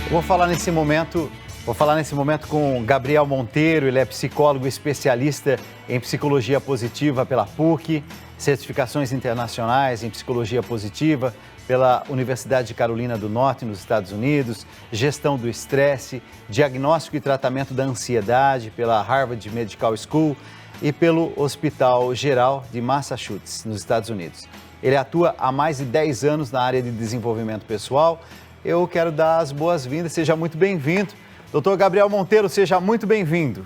Vou falar nesse momento com Gabriel Monteiro. Ele é psicólogo especialista em psicologia positiva pela PUC, certificações internacionais em psicologia positiva pela Universidade de Carolina do Norte, nos Estados Unidos, gestão do estresse, diagnóstico e tratamento da ansiedade pela Harvard Medical School e pelo Hospital Geral de Massachusetts, nos Estados Unidos. Ele atua há mais de 10 anos na área de desenvolvimento pessoal. Eu quero dar as boas-vindas, seja muito bem-vindo. Doutor Gabriel Monteiro, seja muito bem-vindo.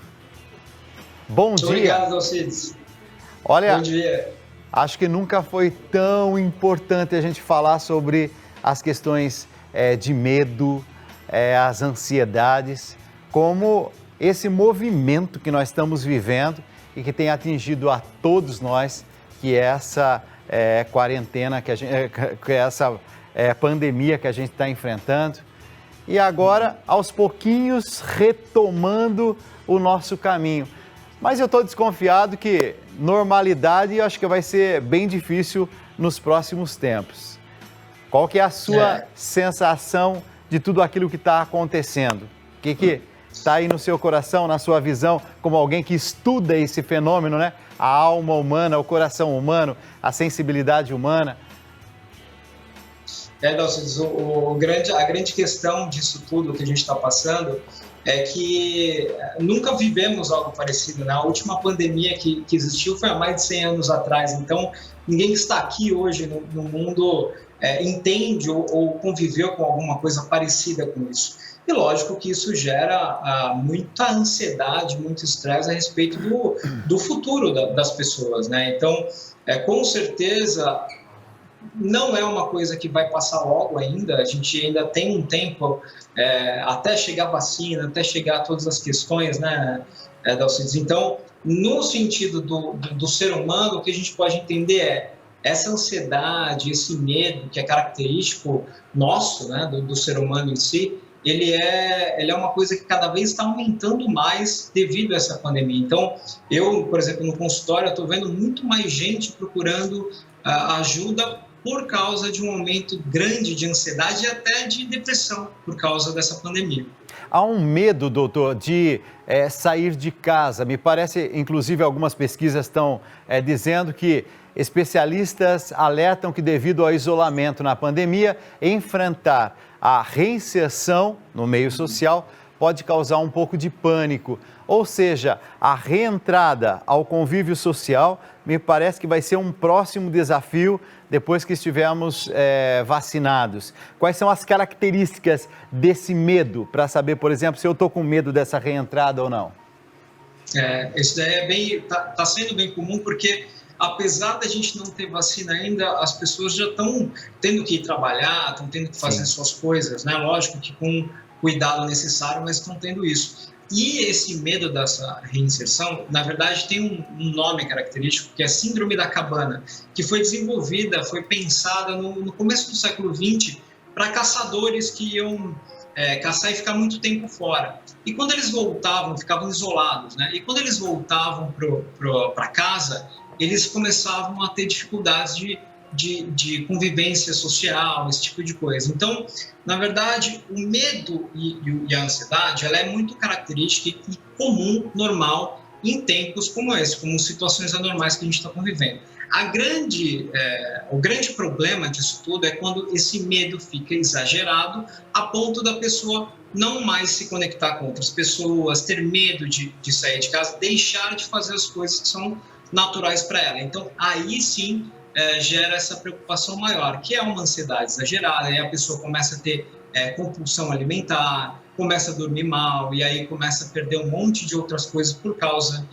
Bom dia. Obrigado, Alcides. Olha, bom dia. Acho que nunca foi tão importante a gente falar sobre as questões de medo, as ansiedades, como esse movimento que nós estamos vivendo e que tem atingido a todos nós, que é essa quarentena, que é essa pandemia que a gente está enfrentando. E agora, aos pouquinhos, retomando o nosso caminho. Mas eu estou desconfiado que normalidade eu acho que vai ser bem difícil nos próximos tempos. Qual que é a sua sensação de tudo aquilo que está acontecendo? O que está aí no seu coração, na sua visão, como alguém que estuda esse fenômeno, né? A alma humana, o coração humano, a sensibilidade humana. Dalcides, a grande questão disso tudo que a gente está passando é que nunca vivemos algo parecido, né? A última pandemia que existiu foi há mais de 100 anos atrás, então ninguém que está aqui hoje no mundo entende ou conviveu com alguma coisa parecida com isso. E lógico que isso gera muita ansiedade, muito estresse a respeito do futuro das pessoas, né? Então, com certeza, não é uma coisa que vai passar logo ainda, a gente ainda tem um tempo até chegar a vacina, até chegar a todas as questões, né, Dalcides? Então, no sentido do ser humano, o que a gente pode entender é essa ansiedade, esse medo que é característico nosso, né, do ser humano em si, ele é uma coisa que cada vez está aumentando mais devido a essa pandemia. Então, eu, por exemplo, no consultório, estou vendo muito mais gente procurando ajuda por causa de um aumento grande de ansiedade e até de depressão por causa dessa pandemia. Há um medo, doutor, de sair de casa. Me parece, inclusive, algumas pesquisas estão dizendo que especialistas alertam que, devido ao isolamento na pandemia, enfrentar a reinserção no meio social pode causar um pouco de pânico. Ou seja, a reentrada ao convívio social me parece que vai ser um próximo desafio depois que estivermos vacinados. Quais são as características desse medo, para saber, por exemplo, se eu estou com medo dessa reentrada ou não? Isso daí tá sendo bem comum, porque apesar da gente não ter vacina ainda, as pessoas já estão tendo que ir trabalhar, estão tendo que fazer suas coisas, né? Lógico que com cuidado necessário, mas estão tendo isso. E esse medo dessa reinserção, na verdade, tem um nome característico, que é Síndrome da Cabana, que foi desenvolvida, foi pensada no começo do século XX para caçadores que iam caçar e ficar muito tempo fora. E quando eles voltavam, ficavam isolados, né? E quando eles voltavam para casa, eles começavam a ter dificuldades de convivência social, esse tipo de coisa. Então, na verdade, o medo e a ansiedade, ela é muito característica e comum, normal, em tempos como esse, como situações anormais que a gente está convivendo. O grande problema disso tudo é quando esse medo fica exagerado a ponto da pessoa não mais se conectar com outras pessoas, ter medo de sair de casa, deixar de fazer as coisas que são naturais para ela. Então, aí sim, gera essa preocupação maior, que é uma ansiedade exagerada, aí a pessoa começa a ter compulsão alimentar, começa a dormir mal, e aí começa a perder um monte de outras coisas por causa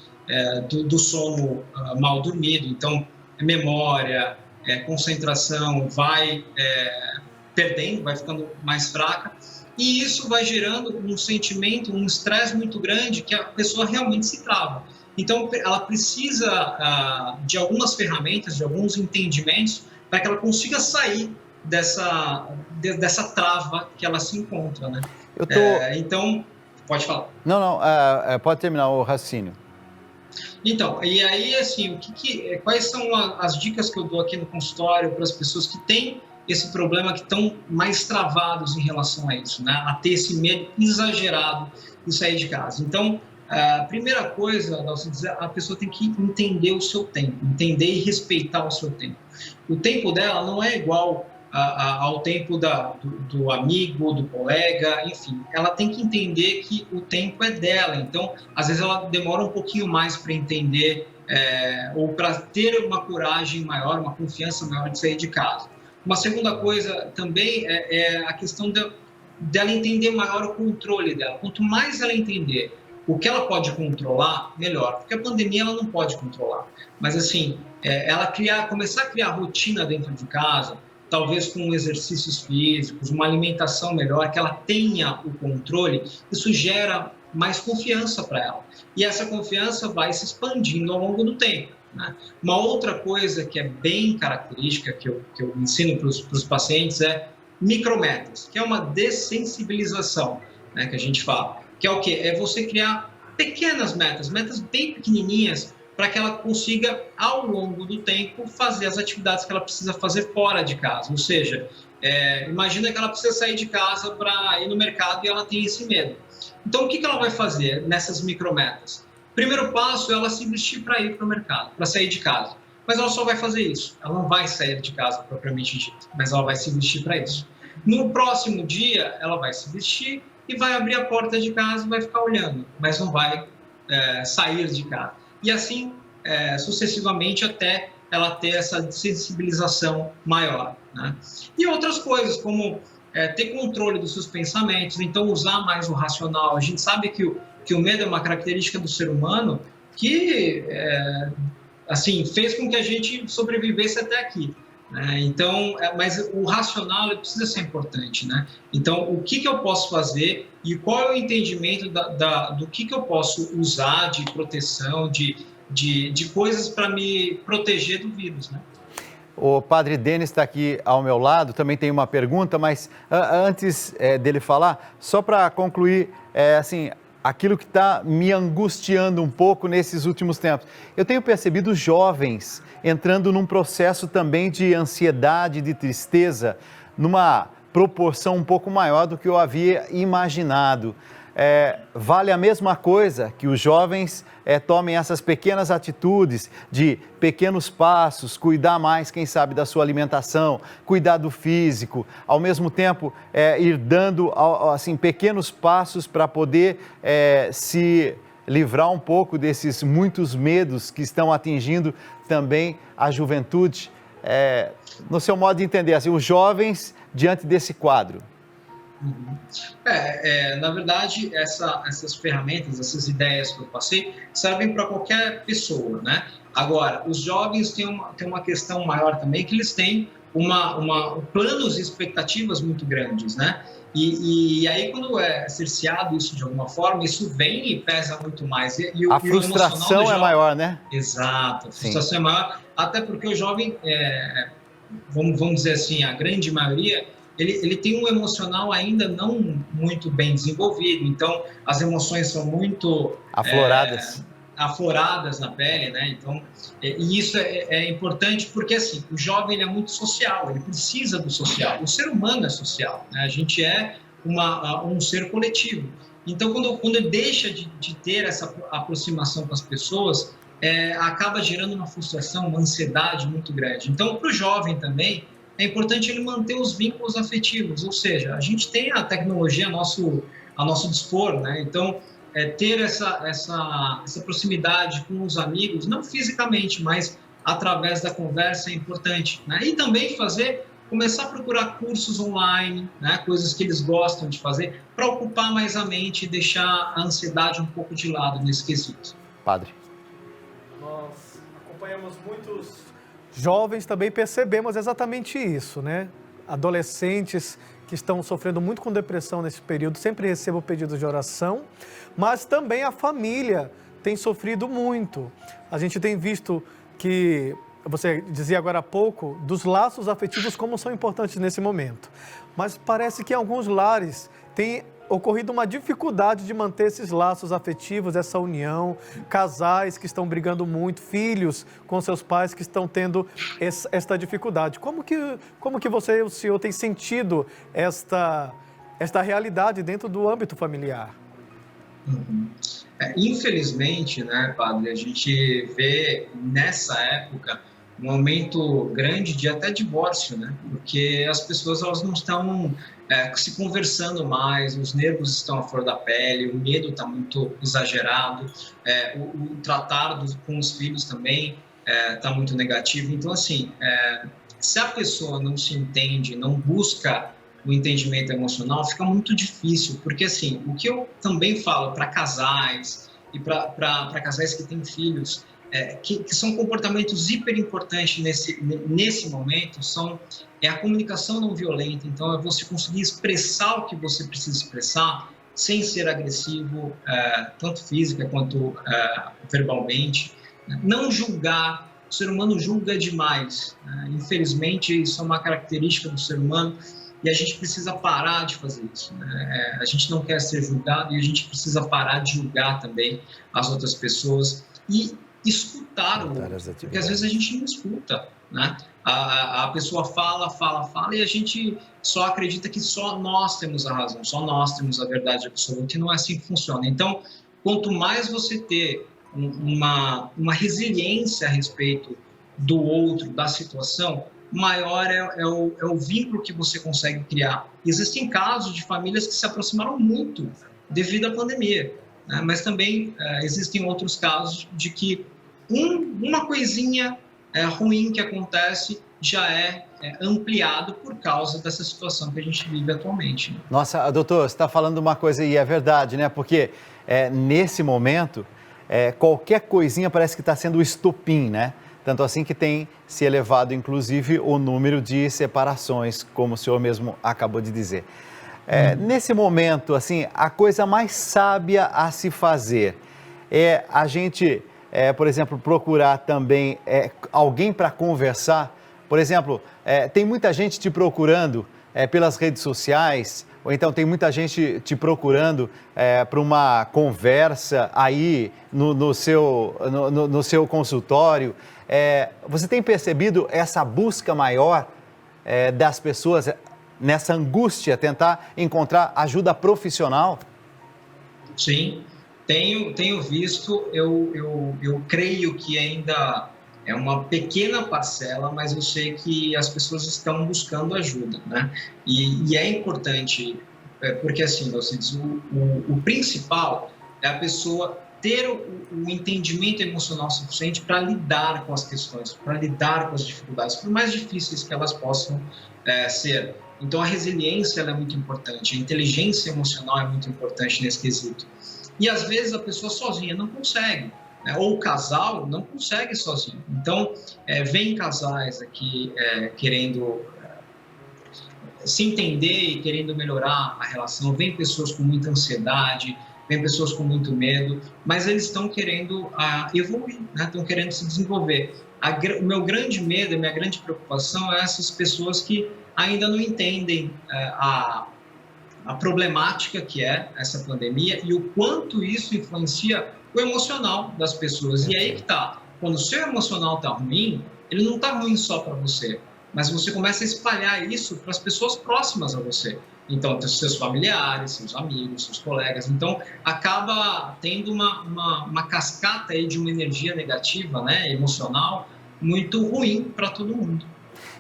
do sono mal dormido. Então, memória, concentração vai perdendo, vai ficando mais fraca, e isso vai gerando um sentimento, um estresse muito grande, que a pessoa realmente se trava. Então, ela precisa de algumas ferramentas, de alguns entendimentos, para que ela consiga sair dessa trava que ela se encontra, né? Então, pode falar. Não, pode terminar o raciocínio. Então, e aí, assim, quais são as dicas que eu dou aqui no consultório para as pessoas que têm esse problema que estão mais travados em relação a isso, né? A ter esse medo exagerado de sair de casa. Então, a primeira coisa, a pessoa tem que entender o seu tempo, entender e respeitar o seu tempo. O tempo dela não é igual ao tempo do amigo, do colega, enfim. Ela tem que entender que o tempo é dela. Então, às vezes ela demora um pouquinho mais para entender ou para ter uma coragem maior, uma confiança maior de sair de casa. Uma segunda coisa também é a questão dela entender maior o controle dela. Quanto mais ela entender o que ela pode controlar, melhor. Porque a pandemia ela não pode controlar. Mas assim, ela começar a criar rotina dentro de casa, talvez com exercícios físicos, uma alimentação melhor, que ela tenha o controle, isso gera mais confiança para ela. E essa confiança vai se expandindo ao longo do tempo, né? Uma outra coisa que é bem característica, que eu ensino para os pacientes, é micrometas, que é uma dessensibilização, né, que a gente fala. Que é o quê? É você criar pequenas metas bem pequenininhas, para que ela consiga, ao longo do tempo, fazer as atividades que ela precisa fazer fora de casa. Ou seja, imagina que ela precisa sair de casa para ir no mercado e ela tem esse medo. Então, o que ela vai fazer nessas micrometas? Primeiro passo é ela se vestir para ir para o mercado, para sair de casa. Mas ela só vai fazer isso. Ela não vai sair de casa propriamente dito, mas ela vai se vestir para isso. No próximo dia, ela vai se vestir e vai abrir a porta de casa e vai ficar olhando, mas não vai sair de casa. E assim, sucessivamente, até ela ter essa sensibilização maior, né? E outras coisas, como ter controle dos seus pensamentos, então usar mais o racional. A gente sabe que o medo é uma característica do ser humano que assim, fez com que a gente sobrevivesse até aqui. Então, mas o racional ele precisa ser importante, né? Então, o que eu posso fazer e qual é o entendimento do que eu posso usar de proteção, de coisas para me proteger do vírus, né? O padre Denis está aqui ao meu lado, também tem uma pergunta, mas antes dele falar, só para concluir, assim, aquilo que está me angustiando um pouco nesses últimos tempos. Eu tenho percebido jovens entrando num processo também de ansiedade, de tristeza, numa proporção um pouco maior do que eu havia imaginado. Vale a mesma coisa que os jovens tomem essas pequenas atitudes de pequenos passos, cuidar mais, quem sabe, da sua alimentação, cuidar do físico, ao mesmo tempo ir dando assim, pequenos passos para poder se livrar um pouco desses muitos medos que estão atingindo também a juventude. No seu modo de entender, assim, os jovens diante desse quadro. Na verdade, essas ferramentas, essas ideias que eu passei, servem para qualquer pessoa, né? Agora, os jovens têm uma questão maior também, que eles têm planos e expectativas muito grandes, né? E aí, quando é cerceado isso de alguma forma, isso vem e pesa muito mais. A frustração é maior, né? Exato, a frustração é maior, até porque o jovem, vamos dizer assim, a grande maioria, ele tem um emocional ainda não muito bem desenvolvido, então as emoções são muito afloradas na pele, né? Então, e isso é importante porque, assim, o jovem ele é muito social, ele precisa do social. O ser humano é social, né? A gente é um ser coletivo. Então, quando ele deixa de ter essa aproximação com as pessoas, acaba gerando uma frustração, uma ansiedade muito grande. Então, para o jovem também, é importante ele manter os vínculos afetivos, ou seja, a gente tem a tecnologia a nosso dispor, né? Então, ter essa proximidade com os amigos, não fisicamente, mas através da conversa é importante, né? E também começar a procurar cursos online, né? Coisas que eles gostam de fazer, para ocupar mais a mente e deixar a ansiedade um pouco de lado nesse quesito. Padre. Nós acompanhamos muitos jovens, também percebemos exatamente isso, né? Adolescentes que estão sofrendo muito com depressão nesse período, sempre recebo pedidos de oração, mas também a família tem sofrido muito. A gente tem visto que, você dizia agora há pouco, dos laços afetivos como são importantes nesse momento. Mas parece que em alguns lares tem ocorrido uma dificuldade de manter esses laços afetivos, essa união, casais que estão brigando muito, filhos com seus pais que estão tendo esta dificuldade. Como que você e o senhor têm sentido esta realidade dentro do âmbito familiar? Infelizmente, né, padre, a gente vê nessa época um aumento grande de até divórcio, né? Porque as pessoas elas não estão se conversando mais, os nervos estão à flor da pele, o medo está muito exagerado, o tratar com os filhos também está muito negativo. Então, assim, se a pessoa não se entende, não busca o entendimento emocional, fica muito difícil, porque, assim, o que eu também falo para casais e para casais que têm filhos, que são comportamentos hiper importantes nesse momento, é a comunicação não violenta. Então, é você conseguir expressar o que você precisa expressar sem ser agressivo, tanto física quanto verbalmente. Não julgar. O ser humano julga demais. Infelizmente, isso é uma característica do ser humano e a gente precisa parar de fazer isso, né? A gente não quer ser julgado e a gente precisa parar de julgar também as outras pessoas e escutar o outro, porque às vezes a gente não escuta, né? A pessoa fala e a gente só acredita que só nós temos a razão, só nós temos a verdade absoluta e não é assim que funciona. Então, quanto mais você ter uma resiliência a respeito do outro, da situação, maior é o vínculo que você consegue criar. Existem casos de famílias que se aproximaram muito devido à pandemia, né? Mas também existem outros casos de que uma coisinha ruim que acontece já é ampliado por causa dessa situação que a gente vive atualmente. Nossa, doutor, você está falando uma coisa e é verdade, né? Porque nesse momento, qualquer coisinha parece que está sendo o estopim, né? Tanto assim que tem se elevado, inclusive, o número de separações, como o senhor mesmo acabou de dizer. Nesse momento, assim, a coisa mais sábia a se fazer é a gente, por exemplo, procurar também alguém para conversar. Por exemplo, tem muita gente te procurando pelas redes sociais, ou então tem muita gente te procurando para uma conversa aí no seu consultório. Você tem percebido essa busca maior das pessoas nessa angústia, tentar encontrar ajuda profissional? Sim, tenho visto, eu creio que ainda é uma pequena parcela, mas eu sei que as pessoas estão buscando ajuda, né? E é importante, porque assim, o principal é a pessoa ter o entendimento emocional suficiente para lidar com as questões, para lidar com as dificuldades, por mais difíceis que elas possam ser. Então, a resiliência ela é muito importante, a inteligência emocional é muito importante nesse quesito. E, às vezes, a pessoa sozinha não consegue, né? Ou o casal não consegue sozinho. Então, vem casais aqui querendo se entender e querendo melhorar a relação, vem pessoas com muita ansiedade, vem pessoas com muito medo, mas eles estão querendo evoluir, né? Estão querendo se desenvolver. O meu grande medo, a minha grande preocupação é essas pessoas que ainda não entendem a problemática que é essa pandemia e o quanto isso influencia o emocional das pessoas. E aí que tá, quando o seu emocional está ruim, ele não está ruim só para você, mas você começa a espalhar isso para as pessoas próximas a você. Então, seus familiares, seus amigos, seus colegas. Então, acaba tendo uma cascata aí de uma energia negativa, né, emocional, muito ruim para todo mundo.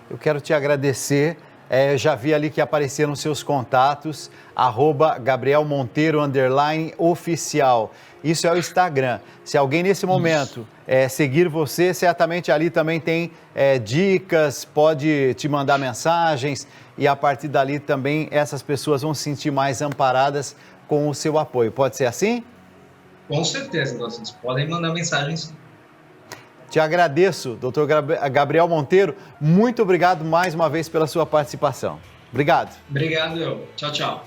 Eu quero te agradecer. Eu já vi ali que apareceram seus contatos, @GabrielMonteiro_oficial. Isso é o Instagram. Se alguém nesse momento seguir você, certamente ali também tem dicas, pode te mandar mensagens e a partir dali também essas pessoas vão se sentir mais amparadas com o seu apoio. Pode ser assim? Com certeza, vocês podem mandar mensagens. Te agradeço, doutor Gabriel Monteiro. Muito obrigado mais uma vez pela sua participação. Obrigado. Obrigado, eu. Tchau, tchau.